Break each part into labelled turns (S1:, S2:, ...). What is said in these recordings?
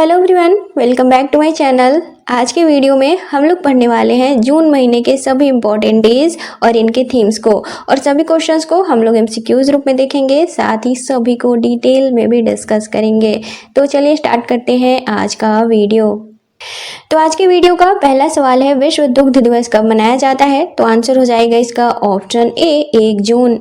S1: Hello everyone, welcome back to my channel. आज के video में हम लोग पढ़ने वाले हैं जून महीने के सभी इंपॉर्टेंट डेज और इनके थीम्स को, और सभी क्वेश्चंस को हम लोग एमसीक्यूज रूप में देखेंगे, साथ ही सभी को डिटेल में भी डिस्कस करेंगे। तो चलिए स्टार्ट करते हैं आज का वीडियो। तो आज के वीडियो का पहला सवाल है, विश्व दुग्ध दिवस कब मनाया जाता है? तो आंसर हो जाएगा इसका ऑप्शन ए 1 जून।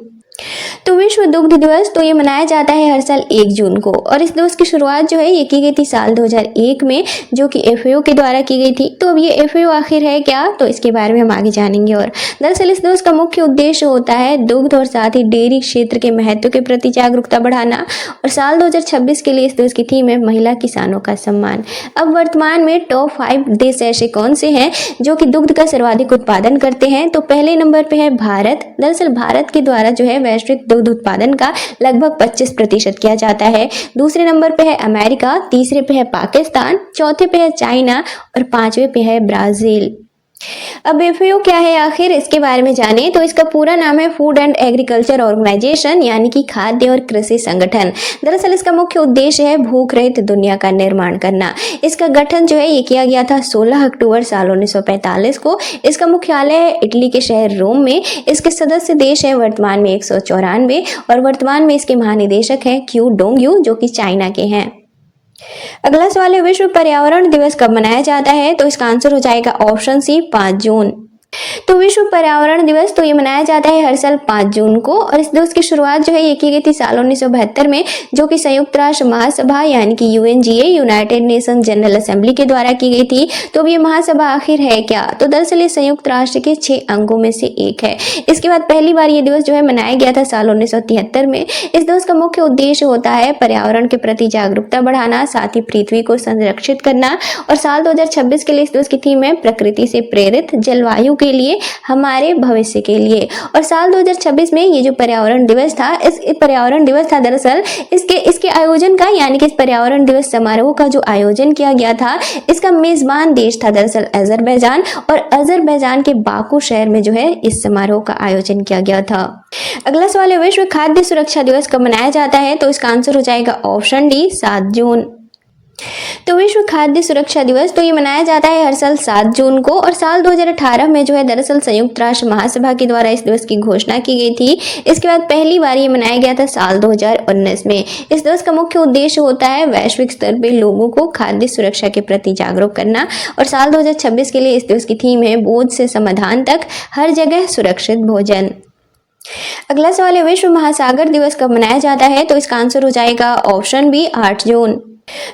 S1: तो विश्व दुग्ध दिवस तो ये मनाया जाता है हर साल 1 जून को, और इस दिवस की शुरुआत जो है ये की गई थी साल 2001 में, जो कि एफएओ के द्वारा की गई थी। तो अब ये एफएओ आखिर है क्या, तो इसके बारे में हम आगे जानेंगे। और दरअसल इस दिवस का मुख्य उद्देश्य होता है दुग्ध और साथ ही डेयरी क्षेत्र के महत्व के प्रति जागरूकता बढ़ाना, और साल 2026 के लिए इस दिवस की थीम है महिला किसानों का सम्मान। अब वर्तमान में टॉप 5 देश ऐसे कौन से हैं जो कि दुग्ध का सर्वाधिक उत्पादन करते हैं? तो पहले नंबर पे है भारत। दरअसल भारत के द्वारा जो है वैश्विक दुग्ध उत्पादन का लगभग 25% किया जाता है। दूसरे नंबर पे है अमेरिका, तीसरे पे है पाकिस्तान, चौथे पे है चाइना और पांचवे पे है ब्राजील। अब एफएओ क्या है आखिर, इसके बारे में जाने तो इसका पूरा नाम है फूड एंड एग्रीकल्चर ऑर्गेनाइजेशन, यानी कि खाद्य और कृषि संगठन। दरअसल इसका मुख्य उद्देश्य है भूख रहित दुनिया का निर्माण करना। इसका गठन जो है ये किया गया था 16 अक्टूबर साल 1945 को। इसका मुख्यालय है इटली के शहर रोम में। इसके सदस्य देश है वर्तमान में 194, और वर्तमान में इसके महानिदेशक हैं क्यू डोंगयू, जो कि चाइना के हैं। अगला सवाल है, विश्व पर्यावरण दिवस कब मनाया जाता है? तो इसका आंसर हो जाएगा ऑप्शन सी 5 जून। तो विश्व पर्यावरण दिवस तो ये मनाया जाता है हर साल 5 जून को, और इस दिवस की शुरुआत जो है ये की गई थी साल 1972 में, जो कि संयुक्त राष्ट्र महासभा यानी कि UNGA, United nation general assembly के द्वारा की गई थी। तो अब ये महासभा आखिर है क्या? तो दरअसल ये संयुक्त राष्ट्र के 6 अंगों में से एक है। इसके बाद पहली बार ये दिवस जो है मनाया गया था साल 1973 में। इस दिवस का मुख्य उद्देश्य होता है पर्यावरण के प्रति जागरूकता बढ़ाना, साथ ही पृथ्वी को संरक्षित करना, और साल 2026 के लिए इस दिवस की थीम है प्रकृति से प्रेरित, जलवायु के लिए, हमारे भविष्य के लिए। और साल 2026 में ये जो पर्यावरण दिवस था, इस पर्यावरण दिवस था दरअसल इसके आयोजन का, यानी कि इस पर्यावरण दिवस समारोह का जो आयोजन किया गया था, इसका मेजबान देश था दरअसल अजरबैजान, और अजरबैजान के बाकू शहर में जो है इस समारोह का आयोजन किया गया था। अगला सवाल है, विश्व खाद्य सुरक्षा दिवस कब मनाया जाता है? तो इसका आंसर हो जाएगा ऑप्शन डी 7 जून। तो विश्व खाद्य सुरक्षा दिवस तो ये मनाया जाता है हर साल 7 जून को, और साल 2018 में जो है दरअसल संयुक्त राष्ट्र महासभा के द्वारा इस दिवस की घोषणा की गई थी। इसके बाद पहली बार ये मनाया गया था साल 2019 में। इस दिवस का मुख्य उद्देश्य होता है वैश्विक स्तर पर लोगों को खाद्य सुरक्षा के प्रति जागरूक करना, और साल 2026 के लिए इस दिवस की थीम है बोझ से समाधान तक, हर जगह सुरक्षित भोजन। अगला सवाल है, विश्व महासागर दिवस कब मनाया जाता है? तो इसका आंसर हो जाएगा ऑप्शन बी 8 जून।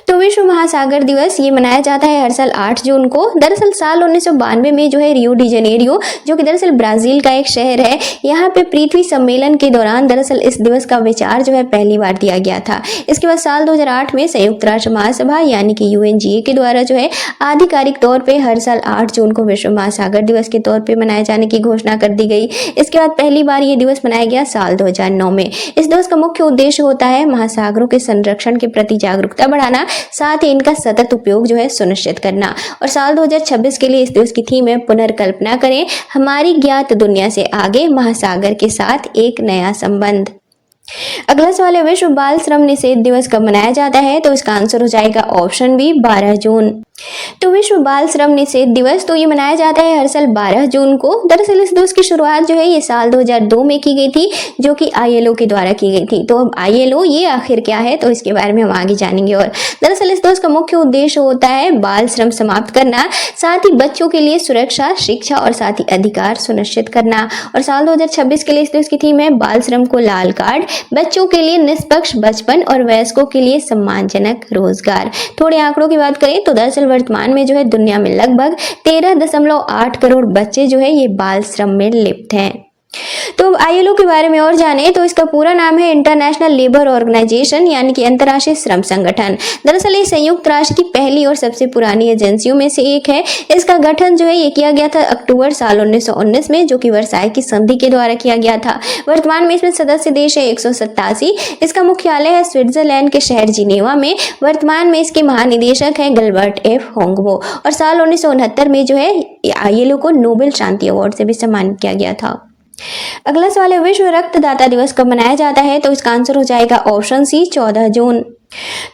S1: तो विश्व महासागर दिवस ये मनाया जाता है हर साल 8 जून को। दरअसल साल 1992 में जो है रियो डी जनेरियो, जो कि दरअसल ब्राजील का एक शहर है, यहाँ पे पृथ्वी सम्मेलन के दौरान दरअसल इस दिवस का विचार जो है पहली बार दिया गया था। इसके बाद साल 2008 में संयुक्त राष्ट्र महासभा यानी कि यूएनजीए के द्वारा जो है आधिकारिक तौर पर हर साल 8 जून को विश्व महासागर दिवस के तौर पर मनाए जाने की घोषणा कर दी गई। इसके बाद पहली बार ये दिवस मनाया गया साल 2009 में। इस दिवस का मुख्य उद्देश्य होता है महासागरों के संरक्षण के प्रति जागरूकता बढ़ाना, साथ ही इनका सतत उपयोग जो है सुनिश्चित करना। और साल 2026 के लिए इस दिवस की थीम है पुनर्कल्पना करें हमारी ज्ञात दुनिया से आगे, महासागर के साथ एक नया संबंध। अगला सवाल है, विश्व बाल श्रम निषेध दिवस कब मनाया जाता है? तो इसका आंसर हो जाएगा ऑप्शन बी 12 जून। तो विश्व बाल श्रम निषेध दिवस तो ये मनाया जाता है हर साल 12 जून को। दरअसल इस दिवस की शुरुआत जो है ये साल 2002 में की गई थी, जो कि आईएलओ के द्वारा की गई थी। तो अब आईएलओ ये आखिर क्या है, तो इसके बारे में हम आगे जानेंगे। और दरअसल इस दिवस का मुख्य उद्देश्य होता है बाल श्रम समाप्त करना, साथ ही बच्चों के लिए सुरक्षा, शिक्षा और साथ ही अधिकार सुनिश्चित करना। और साल 2026 के लिए इस दिवस की थीम है बाल श्रम को लाल कार्ड, बच्चों के लिए निष्पक्ष बचपन और वयस्कों के लिए सम्मानजनक रोजगार। थोड़े आंकड़ों की बात करें तो दरअसल वर्तमान में जो है दुनिया में लगभग 13.8 करोड़ बच्चे जो है ये बाल श्रम में लिप्त हैं। तो आईएलओ के बारे में और जाने तो इसका पूरा नाम है इंटरनेशनल लेबर ऑर्गेनाइजेशन, यानी कि अंतर्राष्ट्रीय श्रम संगठन। दरअसल ये संयुक्त राष्ट्र की पहली और सबसे पुरानी एजेंसियों में से एक है। इसका गठन जो है ये किया गया था अक्टूबर साल 1919 में, जो कि वर्साई की संधि के द्वारा किया गया था। वर्तमान में इसमें सदस्य देश है 187। इसका मुख्यालय है स्विट्जरलैंड के शहर जिनेवा में। वर्तमान में इसके महानिदेशक है गिलबर्ट एफ होंगबो, और साल 1969 में जो है आईएलओ को नोबेल शांति अवार्ड से भी सम्मानित किया गया था। अगला सवाल है, विश्व रक्तदाता दिवस कब मनाया जाता है? तो इसका आंसर हो जाएगा ऑप्शन सी 14 जून।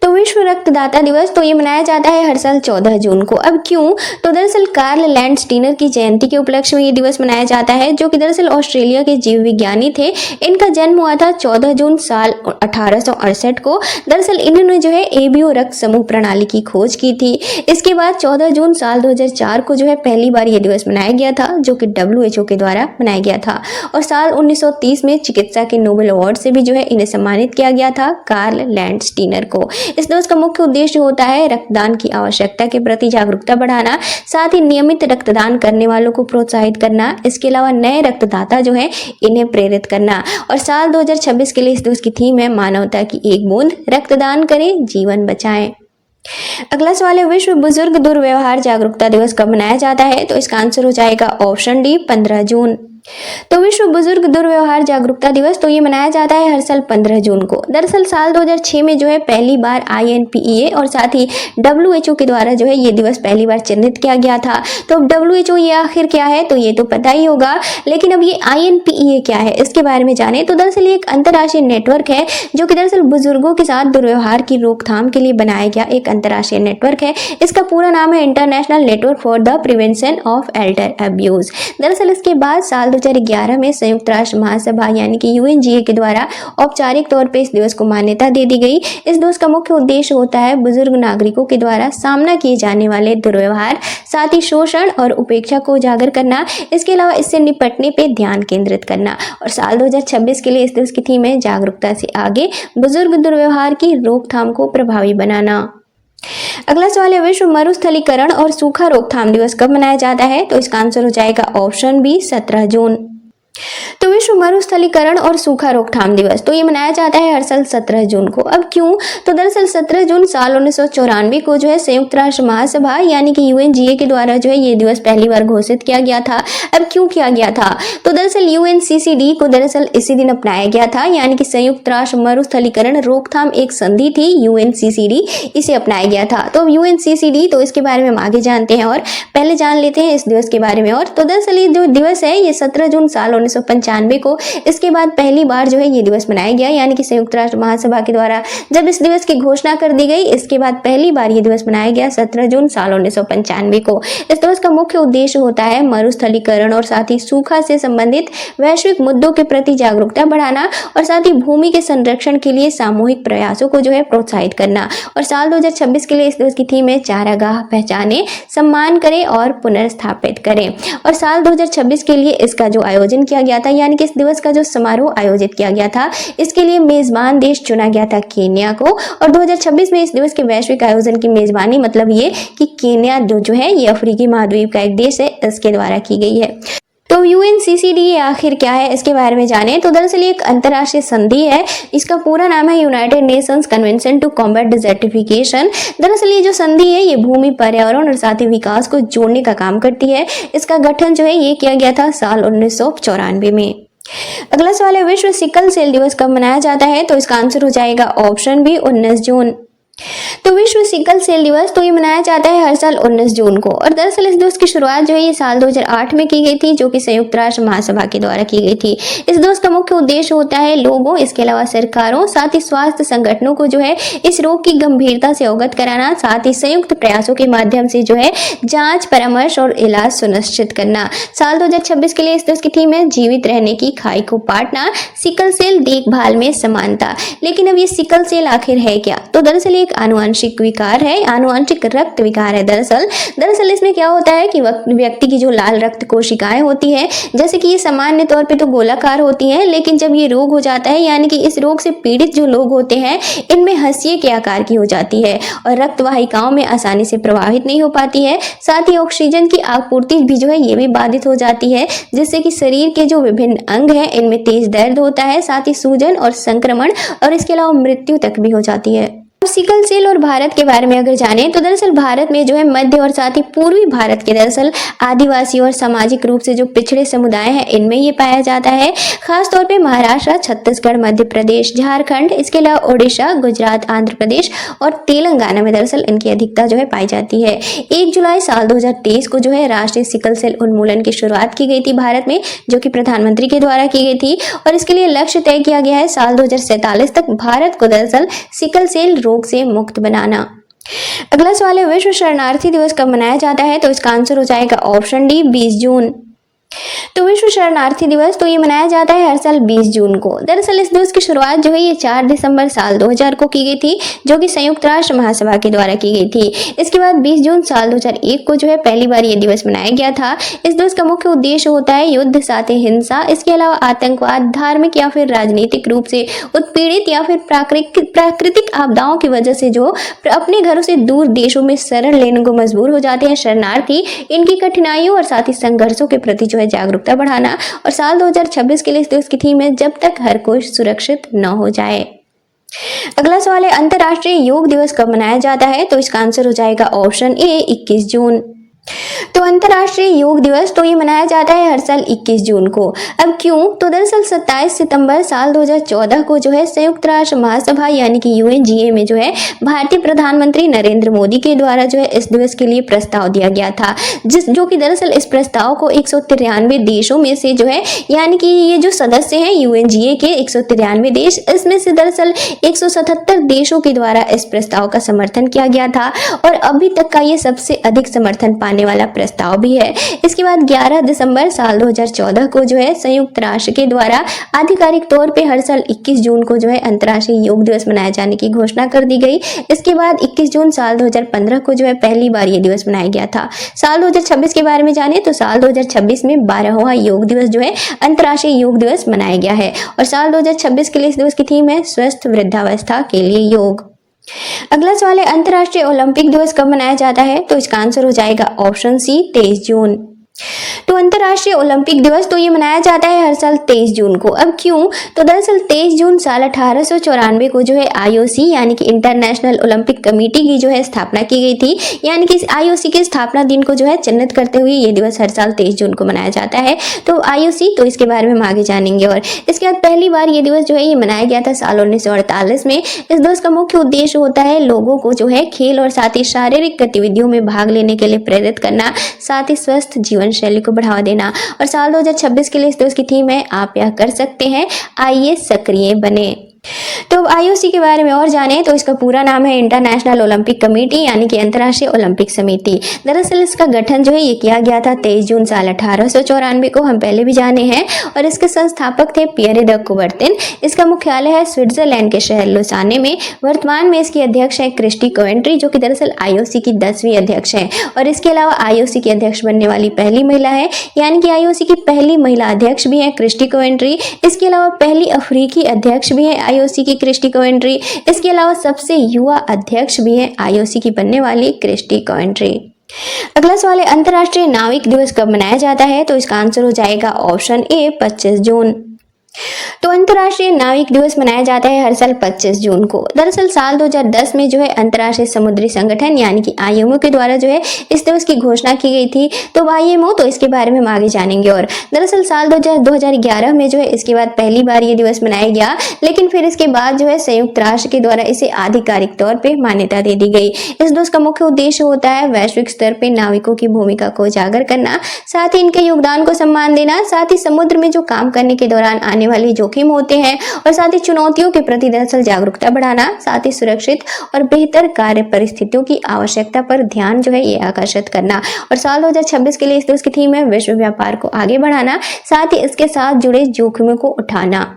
S1: तो विश्व रक्तदाता दिवस तो ये मनाया जाता है हर साल 14 जून को। अब क्यों? तो दरअसल कार्ल लैंडस्टीनर की जयंती के उपलक्ष्य में ये दिवस मनाया जाता है, जो कि दरअसल ऑस्ट्रेलिया के जीव विज्ञानी थे। इनका जन्म हुआ था 14 जून साल 1868 को। दरअसल इन्होंने जो है एबीओ रक्त समूह प्रणाली की खोज की थी। इसके बाद 14 जून साल 2004 को जो है पहली बार ये दिवस मनाया गया था, जो कि WHO के द्वारा मनाया गया था। और साल 1930 में चिकित्सा के नोबेल अवार्ड से भी जो है इन्हें सम्मानित किया गया था, कार्ल लैंडस्टीनर को। इस दिवस का मुख्य उद्देश्य होता है रक्तदान की आवश्यकता के प्रति जागरूकता बढ़ाना, साथ ही नियमित रक्तदान करने वालों को प्रोत्साहित करना, इसके अलावा नए रक्तदाता जो है इन्हें प्रेरित करना। और साल 2026 के लिए इस दिवस की थीम है मानवता की एक बूंद, रक्तदान करें जीवन बचाएं। अगला सवाल है विश्व बुजुर्ग दुर्व्यवहार जागरूकता दिवस कब मनाया जाता है? तो इसका आंसर हो जाएगा ऑप्शन डी 15 जून। तो विश्व बुजुर्ग दुर्व्यवहार जागरूकता दिवस तो ये मनाया जाता है हर साल 15 जून को। दरअसल साल 2006 में जो है पहली बार INPEA और साथ ही WHO के द्वारा जो है ये दिवस पहली बार चिन्हित किया गया था। तो अब WHO ये आखिर क्या है, तो ये तो पता ही होगा, लेकिन अब ये INPEA क्या है इसके बारे में जाने। तो दरअसल ये एक अंतर्राष्ट्रीय नेटवर्क है, जो कि दरअसल बुजुर्गों के साथ दुर्व्यवहार की रोकथाम के लिए बनाया गया एक अंतर्राष्ट्रीय नेटवर्क है। इसका पूरा नाम है international network for the prevention of Elder abuse. दरअसल इसके बाद साल 2011 में संयुक्त राष्ट्र महासभा यानी कि UNGA के द्वारा औपचारिक तौर पे इस दिवस को मान्यता दे दी गई। इस दिवस का मुख्य उद्देश्य होता है बुजुर्ग नागरिकों के द्वारा सामना किए जाने वाले दुर्व्यवहार, साथ ही शोषण और उपेक्षा को उजागर करना, इसके अलावा इससे निपटने पे ध्यान केंद्रित करना। और साल 2026 के लिए इस दिवस की थीम है जागरूकता से आगे, बुजुर्ग दुर्व्यवहार की रोकथाम को प्रभावी बनाना। अगला सवाल है विश्व मरुस्थलीकरण और सूखा रोकथाम दिवस कब मनाया जाता है? तो इसका आंसर हो जाएगा ऑप्शन बी 17 जून। तो विश्व मरुस्थलीकरण और सूखा रोकथाम दिवस तो ये मनाया जाता है हर साल 17 जून को। अब क्यों? तो दरअसल 17 जून साल 1994 को जो है संयुक्त राष्ट्र महासभा यानी कि UNGA के द्वारा जो है ये दिवस पहली बार घोषित किया गया था। अब क्यों किया गया था? तो दरअसल UNCCD को दरअसल इसी दिन अपनाया गया था, यानी कि संयुक्त राष्ट्र मरुस्थलीकरण रोकथाम एक संधि थी, UNCCD इसे अपनाया गया था। तो UNCCD तो इसके बारे में हम आगे जानते हैं और पहले जान लेते हैं इस दिवस के बारे में। और तो दरअसल ये जो दिवस है ये 17 जून साल 1995 को इसके बाद पहली बार जो है ये दिवस मनाया गया, यानी कि संयुक्त राष्ट्र महासभा के द्वारा जब इस दिवस की घोषणा कर दी गई, इसके बाद पहली बार ये दिवस मनाया गया 17 जून साल 1995 को। इस दिवस का मुख्य उद्देश्य होता है मरुस्थलीकरण और साथ ही सूखा से संबंधित वैश्विक मुद्दों के प्रति जागरूकता बढ़ाना और साथ ही भूमि के संरक्षण के लिए सामूहिक प्रयासों को जो है प्रोत्साहित करना। और साल 2026 के लिए इस दिवस की थीम है चारागाह पहचाने, सम्मान करें और पुनर्स्थापित करें। और साल 2026 के लिए इसका जो आयोजन किया गया था, यानी कि इस दिवस का जो समारोह आयोजित किया गया था, इसके लिए मेजबान देश चुना गया था केन्या को। और 2026 में इस दिवस के वैश्विक आयोजन की मेजबानी मतलब ये कि केन्या जो है ये अफ्रीकी महाद्वीप का एक देश है, इसके द्वारा की गई है। तो UNCCD आखिर क्या है इसके बारे में जाने। तो दरअसल एक अंतर्राष्ट्रीय संधि है, इसका पूरा नाम है United Nations Convention to Combat Desertification. दरअसल ये जो संधि है ये भूमि, पर्यावरण और साथ ही विकास को जोड़ने का काम करती है। इसका गठन जो है ये किया गया था साल 1994 में। अगला सवाल है विश्व सिकल सेल दिवस कब मनाया जाता है? तो इसका आंसर हो जाएगा ऑप्शन बी 19 जून। तो विश्व सिकल सेल दिवस तो ये मनाया जाता है हर साल 19 जून को। और दरअसल इस दिवस की शुरुआत जो है ये साल 2008 में की गई थी, जो कि संयुक्त राष्ट्र महासभा के द्वारा की गई थी। इस दिवस का मुख्य उद्देश्य होता है लोगों, इसके अलावा सरकारों, साथ ही स्वास्थ्य संगठनों को जो है इस रोग की गंभीरता से अवगत कराना, साथ ही संयुक्त प्रयासों के माध्यम से जो है जांच, परामर्श और इलाज सुनिश्चित करना। साल 2026 के लिए इस दिवस की थीम है जीवित रहने की खाई को पाटना, सिकल सेल देखभाल में समानता। लेकिन अब ये सिकल सेल आखिर है क्या? तो दरअसल एक आनुवंशिक विकार है, आनुवंशिक रक्त विकार है। दरअसल इसमें क्या होता है कि व्यक्ति की जो लाल रक्त कोशिकाएं होती है, जैसे कि ये सामान्य तौर पे तो गोलाकार होती हैं, लेकिन जब ये रोग हो जाता है, यानी कि इस रोग से पीड़ित जो लोग होते हैं इनमें हंसिए के आकार की हो जाती है और रक्त वाहिकाओं में आसानी से प्रवाहित नहीं हो पाती है। साथ ही ऑक्सीजन की आपूर्ति भी जो है ये भी बाधित हो जाती है, जिससे कि शरीर के जो विभिन्न अंग हैं इनमें तेज दर्द होता है, साथ ही सूजन और संक्रमण और इसके अलावा मृत्यु तक भी हो जाती है। सिकल सेल और भारत के बारे में अगर जानें तो दरअसल भारत में जो है मध्य और साथ ही पूर्वी भारत के दरअसल आदिवासी और सामाजिक रूप से जो पिछड़े समुदाय हैं इनमें ये पाया जाता है। खासतौर पे महाराष्ट्र, छत्तीसगढ़, मध्य प्रदेश, झारखंड, इसके अलावा ओडिशा, गुजरात, आंध्र प्रदेश और तेलंगाना में दरअसल इनकी अधिकता जो है पाई जाती है। 1 जुलाई साल 2023 को जो है राष्ट्रीय सिकल सेल उन्मूलन की शुरुआत की गई थी भारत में, जो कि प्रधानमंत्री के द्वारा की गई थी। और इसके लिए लक्ष्य तय किया गया है साल 2047 तक भारत को दरअसल सिकल सेल रोग से मुक्त बनाना। अगला सवाल है, विश्व शरणार्थी दिवस कब मनाया जाता है? तो इसका आंसर हो जाएगा ऑप्शन डी 20 जून। तो विश्व शरणार्थी दिवस तो ये मनाया जाता है हर साल 20 जून को। दरअसल इस दिवस की शुरुआत जो है ये 4 दिसंबर साल 2000 को की गई थी, जो कि संयुक्त राष्ट्र महासभा के द्वारा की गई थी। इसके बाद 20 जून साल 2001 को जो है पहली बार ये दिवस मनाया गया था। इस दिवस का मुख्य उद्देश्य होता है युद्ध, साथ ही हिंसा, इसके अलावा आतंकवाद, धार्मिक या फिर राजनीतिक रूप से उत्पीड़ित या फिर प्राकृतिक आपदाओं की वजह से जो अपने घरों से दूर देशों में शरण लेने को मजबूर हो जाते हैं शरणार्थी, इनकी कठिनाइयों और साथ ही संघर्षों के प्रति जो है जागरूकता बढ़ाना। और साल 2026 के लिए इस दिवस की थीम है जब तक हर कोई सुरक्षित न हो जाए। अगला सवाल है, अंतर्राष्ट्रीय योग दिवस कब मनाया जाता है? तो इसका आंसर हो जाएगा ऑप्शन ए 21 जून। तो अंतर्राष्ट्रीय योग दिवस तो ये मनाया जाता है हर साल 21 जून को। अब क्यों? तो दरअसल 27 सितंबर साल 2014 को जो है संयुक्त राष्ट्र महासभा यानी कि यूएनजीए में जो है भारतीय प्रधानमंत्री नरेंद्र मोदी के द्वारा जो है इस दिवस के लिए प्रस्ताव दिया गया था, जो कि दरअसल इस प्रस्ताव को 193 देशों में से जो है यानी कि ये जो सदस्य हैं यूएनजीए के 193 देश, इसमें से दरअसल 177 देशों के द्वारा इस प्रस्ताव का समर्थन किया गया था और अभी तक का ये सबसे अधिक समर्थन पाने वाला प्रस्ताव भी है। इसके बाद 11 दिसंबर साल 2014 को जो है संयुक्त राष्ट्र के द्वारा आधिकारिक तौर पे हर साल 21 जून को जो है अंतर्राष्ट्रीय योग दिवस मनाए जाने की घोषणा कर दी गई। इसके बाद 21 जून साल 2015 को जो है पहली बार ये दिवस मनाया गया था। साल 2026 के बारे में जाने तो साल 2026 में 12वां योग दिवस जो है अंतर्राष्ट्रीय योग दिवस मनाया गया है और साल 2026 के लिए इस दिवस की थीम है स्वस्थ वृद्धावस्था के लिए योग। अगला सवाल है, अंतर्राष्ट्रीय ओलंपिक दिवस कब मनाया जाता है? तो इसका आंसर हो जाएगा ऑप्शन सी 23 जून। तो अंतर्राष्ट्रीय ओलंपिक दिवस तो ये मनाया जाता है हर साल 23 जून को। अब क्यों? तो दरअसल 23 जून साल 1894 को जो है आईओसी यानी कि इंटरनेशनल ओलंपिक कमेटी की जो है स्थापना की गई थी, यानी कि इस आईओसी के स्थापना दिन को जो है चिन्हित करते हुए ये दिवस हर साल 23 जून को मनाया जाता है। तो आईओसी तो इसके बारे में हम आगे जानेंगे। और इसके बाद पहली बार ये दिवस जो है ये मनाया गया था साल 1948 में। इस दिवस का मुख्य उद्देश्य होता है लोगों को जो है खेल और साथ ही शारीरिक गतिविधियों में भाग लेने के लिए प्रेरित करना, साथ ही स्वस्थ जीवन शैली को बढ़ावा देना। और साल 2026 के लिए इस दिवस की थीम है आप यह कर सकते हैं, आइए सक्रिय बने। तो आईओसी के बारे में और जाने तो इसका पूरा नाम है इंटरनेशनल ओलंपिक कमेटी यानी कि अंतर्राष्ट्रीय ओलंपिक समिति। दरअसल इसका गठन जो है ये किया गया था 23 जून साल 1894 को, हम पहले भी जाने हैं। और इसके संस्थापक थे पियरे द कुबर्तिन। इसका मुख्यालय है स्विट्जरलैंड के शहर लुसाने में। वर्तमान में इसकी अध्यक्ष है क्रिस्टी कोवेंट्री, जो कि दरअसल आईओसी की 10वीं अध्यक्ष है। और इसके अलावा आईओसी की अध्यक्ष बनने वाली पहली महिला है, यानी कि आईओसी की पहली महिला अध्यक्ष भी है क्रिस्टी कोवेंट्री। इसके अलावा पहली अफ्रीकी अध्यक्ष भी है आईओसी की क्रिस्टी कोवेंट्री। इसके अलावा सबसे युवा अध्यक्ष भी है आईओसी की बनने वाली क्रिस्टी कोवेंट्री। अगला सवाल है, अंतर्राष्ट्रीय नाविक दिवस कब मनाया जाता है? तो इसका आंसर हो जाएगा ऑप्शन ए 25 जून। तो अंतर्राष्ट्रीय नाविक दिवस मनाया जाता है हर साल 25 जून को। दरअसल साल 2010 में जो है अंतर्राष्ट्रीय समुद्री संगठन यानी कि आईएमओ के द्वारा जो है इस दिवस की घोषणा की गई थी। तो आईएमओ तो इसके बारे में हम आगे जानेंगे। और दरअसल साल 2011 में जो है इसके बाद पहली बार ये दिवस मनाया गया, लेकिन फिर इसके बाद जो है संयुक्त राष्ट्र के द्वारा इसे आधिकारिक तौर पर मान्यता दे दी गई। इस दिवस का मुख्य उद्देश्य होता है वैश्विक स्तर पर नाविकों की भूमिका को उजागर करना, साथ ही इनके योगदान को सम्मान देना, साथ ही समुद्र में जो काम करने के दौरान आने वाले जोखिम होते हैं और साथ ही चुनौतियों के प्रति दरअसल जागरूकता बढ़ाना, साथ ही सुरक्षित और बेहतर कार्य परिस्थितियों की आवश्यकता पर ध्यान जो है ये आकर्षित करना। और साल 2026 के लिए इस दिवस की थीम है विश्व व्यापार को आगे बढ़ाना, साथ ही इसके साथ जुड़े जोखिमों को उठाना।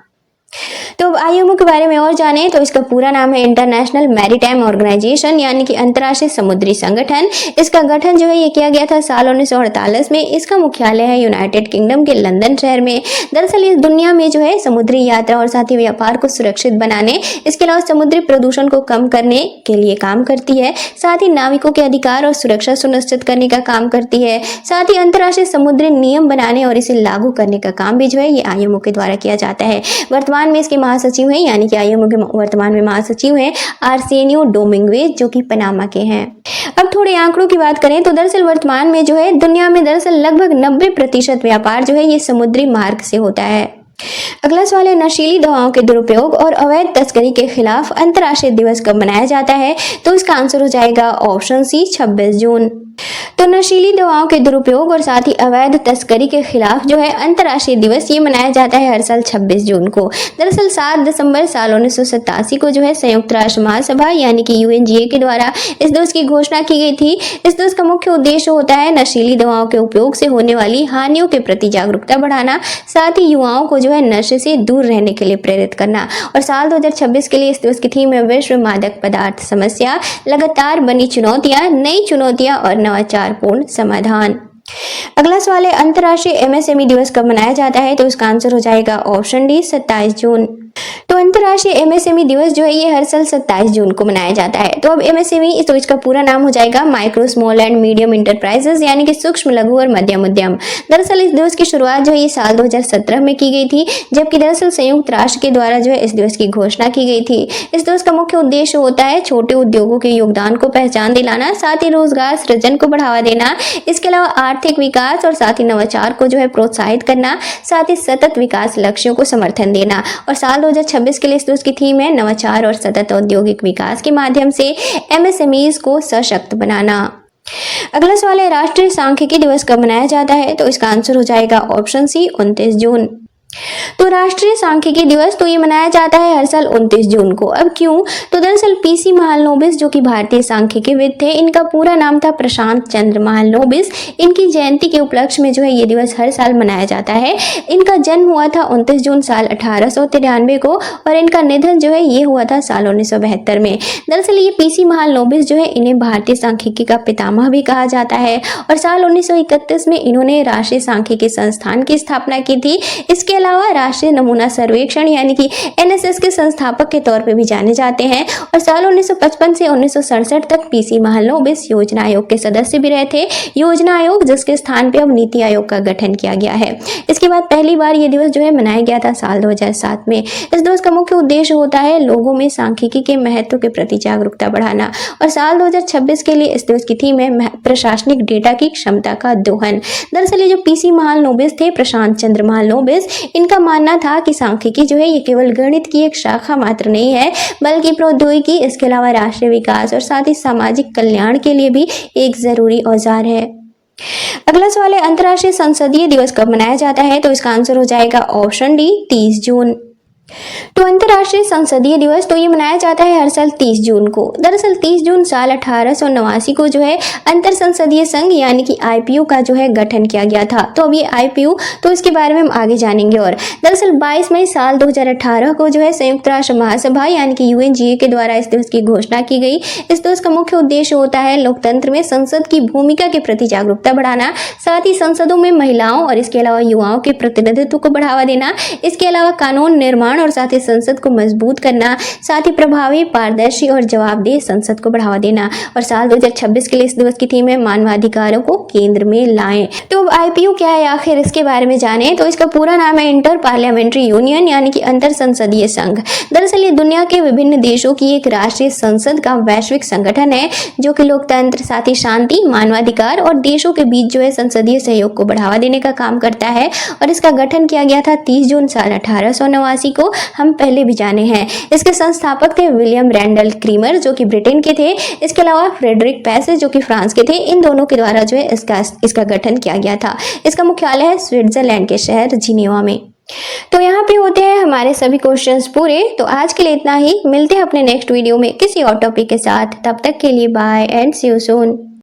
S1: तो आईएमओ के बारे में और जाने तो इसका पूरा नाम है इंटरनेशनल मैरीटाइम ऑर्गेनाइजेशन यानी कि अंतर्राष्ट्रीय समुद्री संगठन। इसका गठन जो है ये किया गया था साल 1948 में। इसका मुख्यालय है यूनाइटेड किंगडम के लंदन शहर में। दरअसल इस दुनिया में जो है समुद्री यात्रा और साथ ही व्यापार को सुरक्षित बनाने, इसके अलावा समुद्री प्रदूषण को कम करने के लिए काम करती है, साथ ही नाविकों के अधिकार और सुरक्षा सुनिश्चित करने का काम करती है, साथ ही अंतर्राष्ट्रीय समुद्री नियम बनाने और इसे लागू करने का काम भी जो है ये आईएमओ के द्वारा किया जाता है। वर्तमान में इसके महासचिव हैं यानी कि आईएमओ के वर्तमान में महासचिव हैं आर्सेनियो डोमिंगुएज, जो कि पनामा के हैं। अब थोड़े आंकड़ों की बात करें तो दरअसल वर्तमान में जो है दुनिया में दरअसल लगभग 90% व्यापार जो है ये समुद्री मार्ग से होता है। अगला सवाल है, नशीली दवाओं के दुरुपयोग और अवैध तस्करी के खिलाफ अंतर्राष्ट्रीय दिवस कब मनाया जाता है? तो इसका आंसर हो जाएगा ऑप्शन सी 26 जून। तो नशीली दवाओं के दुरुपयोग और साथ ही अवैध तस्करी के खिलाफ जो है अंतर्राष्ट्रीय दिवस ये मनाया जाता है हर साल 26 जून को। दरअसल 7 दिसंबर साल 1987 को जो है संयुक्त राष्ट्र महासभा यानी कि UNGA के द्वारा इस दिवस की घोषणा की गई थी। इस दिवस का मुख्य उद्देश्य होता है नशीली दवाओं के उपयोग से होने वाली हानियों के प्रति जागरूकता बढ़ाना, साथ ही युवाओं को जो है नशे से दूर रहने के लिए प्रेरित करना। और साल 2026 के लिए इस दिवस की थीम है विश्व मादक पदार्थ समस्या, लगातार बनी चुनौतियां, नई चुनौतियां और नवाचारपूर्ण समाधान। अगला सवाल है, अंतर्राष्ट्रीय MSME दिवस कब मनाया जाता है? तो इसका आंसर हो जाएगा ऑप्शन डी 27 जून। तो अंतर्राष्ट्रीय MSME दिवस जो है ये हर साल 27 जून को मनाया जाता है। तो अब MSME तो इसका पूरा नाम हो जाएगा micro small and medium enterprises यानी कि सूक्ष्म लघु और मध्यम उद्यम। दरअसल इस दिवस की शुरुआत जो है ये साल 2017 में की गई थी, जबकि दरअसल संयुक्त राष्ट्र के द्वारा जो है इस दिवस की घोषणा की गई थी। इस दिवस का मुख्य उद्देश्य होता है छोटे उद्योगों के योगदान को पहचान दिलाना, साथ ही रोजगार सृजन को बढ़ावा देना, इसके अलावा आर्थिक विकास और साथ ही नवाचार को जो है प्रोत्साहित करना, साथ ही सतत विकास लक्ष्यों को समर्थन देना। और साल 2026 के लिए इस दिवस की थीम है नवाचार और सतत औद्योगिक विकास के माध्यम से MSMEs को सशक्त बनाना। अगला सवाल है, राष्ट्रीय सांख्यिकी दिवस कब मनाया जाता है? तो इसका आंसर हो जाएगा ऑप्शन सी 29 जून। तो राष्ट्रीय सांख्यिकी दिवस तो ये मनाया जाता है हर साल 29 जून को। अब क्यों? तो दरअसल PC महालनोबिस जो कि भारतीय सांख्यिकीविद थे, इनका पूरा नाम था प्रशांत चंद्र महालनोबिस। इनकी जयंती के उपलक्ष्य में जो है ये दिवस हर साल मनाया जाता है। इनका जन्म हुआ था 29 जून साल 1893 को और इनका निधन जो है ये हुआ था साल 1972 में। दरअसल ये PC महालनोबिस जो है इन्हें भारतीय सांख्यिकी का पितामह भी कहा जाता है और साल 1931 में इन्होंने राष्ट्रीय सांख्यिकी संस्थान की स्थापना की थी। इसके अलावा राष्ट्रीय नमूना सर्वेक्षण यानी कि NSS के संस्थापक के तौर पे भी जाने जाते हैं और साल 1955 से 1967 तक PC महालनोबिस योजना आयोग के सदस्य भी रहे थे। योजना आयोग जिसके स्थान पे अब नीति आयोग का गठन किया गया है। इसके बाद पहली बार ये दिवस जो है मनाया गया था साल 2007 में। इस दिवस का मुख्य उद्देश्य होता है लोगों में सांख्यिकी के महत्व के प्रति जागरूकता बढ़ाना। और साल 2026 के लिए इस दिवस की थीम है प्रशासनिक डेटा की क्षमता का दोहन। दरअसल ये जो PC महालनोबिस थे, प्रशांत चंद्र महालनोबिस, इनका मानना था कि सांख्यिकी जो है ये केवल गणित की एक शाखा मात्र नहीं है, बल्कि प्रौद्योगिकी, इसके अलावा राष्ट्रीय विकास और साथ ही सामाजिक कल्याण के लिए भी एक जरूरी औजार है। अगला सवाल है, अंतर्राष्ट्रीय संसदीय दिवस कब मनाया जाता है? तो इसका आंसर हो जाएगा ऑप्शन डी 30 जून। तो अंतर्राष्ट्रीय संसदीय दिवस तो ये मनाया जाता है हर साल 30 जून को। दरअसल 30 जून साल 1889 को जो है अंतर संसदीय संघ यानी कि IPU का जो है गठन किया गया था। तो अब ये IPU तो इसके बारे में हम आगे जानेंगे। और दरअसल 22 मई साल 2018 को जो है संयुक्त राष्ट्र महासभा यानी कि UNGA के द्वारा इस दिवस की घोषणा की गई। इस दिवस का मुख्य उद्देश्य होता है लोकतंत्र में संसद की भूमिका के प्रति जागरूकता बढ़ाना, साथ ही संसदों में महिलाओं और इसके अलावा युवाओं के प्रतिनिधित्व को बढ़ावा देना, इसके अलावा कानून निर्माण और साथ ही संसद को मजबूत करना, साथ ही प्रभावी, पारदर्शी और जवाबदेह संसद को बढ़ावा देना। और साल 2026 के लिए इस दिवस की थीम है मानवाधिकारों को केंद्र में लाएं। तो अब IPU क्या है आखिर, इसके बारे में जाने। तो इसका पूरा नाम है इंटर पार्लियामेंट्री यूनियन यानी कि अंतर संसदीय संघ। दरअसल ये दुनिया के विभिन्न देशों की एक राष्ट्रीय संसद का वैश्विक संगठन है जो कि लोकतंत्र, साथ ही शांति, मानवाधिकार और देशों के बीच जो है संसदीय सहयोग को बढ़ावा देने का काम करता है। और इसका गठन किया गया था 30 जून साल 1889 को, हम पहले भी जाने हैं। इसके संस्थापक थे विलियम रैंडल क्रीमर जो कि ब्रिटेन के थे, इसके अलावा फ्रेडरिक पैसेज जो कि फ्रांस के थे। इन दोनों के द्वारा जो है इसका गठन किया गया था। इसका मुख्यालय है स्विट्जरलैंड के शहर जिनेवा में। तो यहाँ पे होते हैं हमारे सभी क्वेश्चंस पूरे। तो आज के लिए इतना ही, मिलते हैं अपने नेक्स्ट वीडियो में किसी और टॉपिक के साथ। तब तक के लिए bye and see you soon.